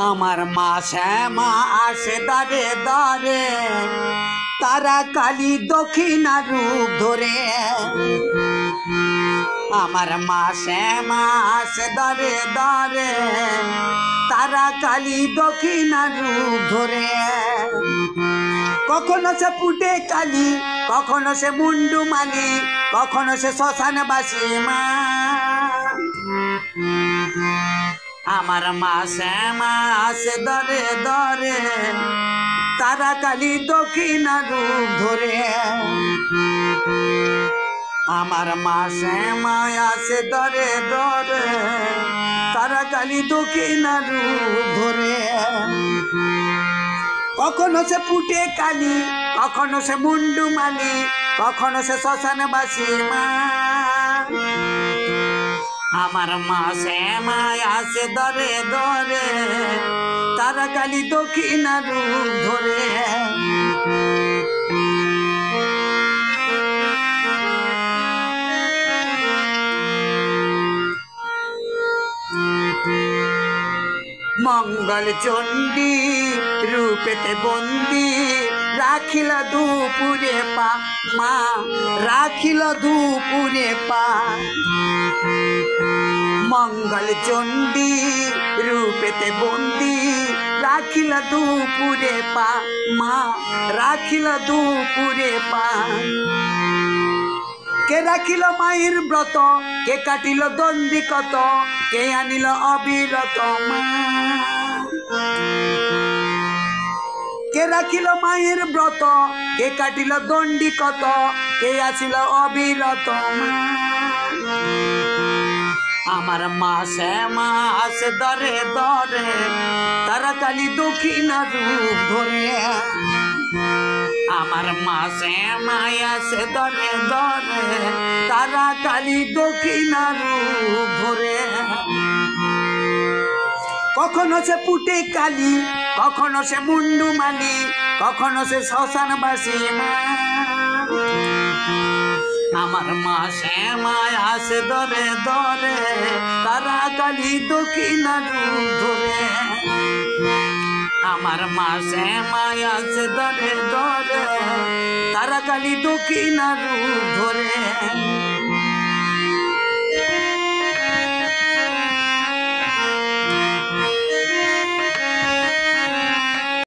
আমার মা শ্যামা আসে দারে দারে, তারা কালী দক্ষিণা রূপ ধরে। আমার মা শ্যামা আসে দারে দারে, তারা কালী দক্ষিণা রূপ ধরে। কখনো সে পুটে কালী, কখনো সে মুন্ডু মালি, কখনো সে শ্মশানবাসী মা। আমার মা শ্যামা আসে দরে দরে, তারা কালী দক্ষিণা রূপ ধরে। আমার মা শ্যামা আসে দরে দরে, তারা কালী দক্ষিণা রূপ ধরে। কখনো সে পুটে কালী, কখনো সে মুন্ডু মালি, কখনো সে শ্মশানবাসী মা। আমার মা শ্যামা আসে দরে দরে, তারা কালী দক্ষিণা রূপ ধরে। মঙ্গল চণ্ডী রূপেতে বন্দি, রাখিল দুপুরে পা মা, রাখিল দুপুরে পা। মঙ্গল চণ্ডী রূপেতে বন্দি, রাখিল দুপুরে পা মা, রাখিল দুপুরে পা। কে রাখিল মায়ের ব্রত, কে কাটিল দণ্ডি কত, কে আনিল অবিরত মা। কে রাখিল মায়ের ব্রত, কে কাটিল দণ্ডি কত, কে আসিল অবিরত মা। আমার মা শ্যামা আসে দরে দরে, তারা কালী দক্ষিণা রূপ ধরে। আমার মা শ্যামা আসে দরে দরে, তারা কালী দক্ষিণা রূপ ধরে। কখনো সে পুটে কালী, কখনো সে মুন্ডু মালি, কখনো সে শ্মশানবাসী মা। আমার মা শ্যামা আসে দরে দরে, তারা কালী দক্ষিণা রূপ ধরে। আমার মা শ্যামা আসে দরে দরে, তারা কালী দক্ষিণা রূপ ধরে।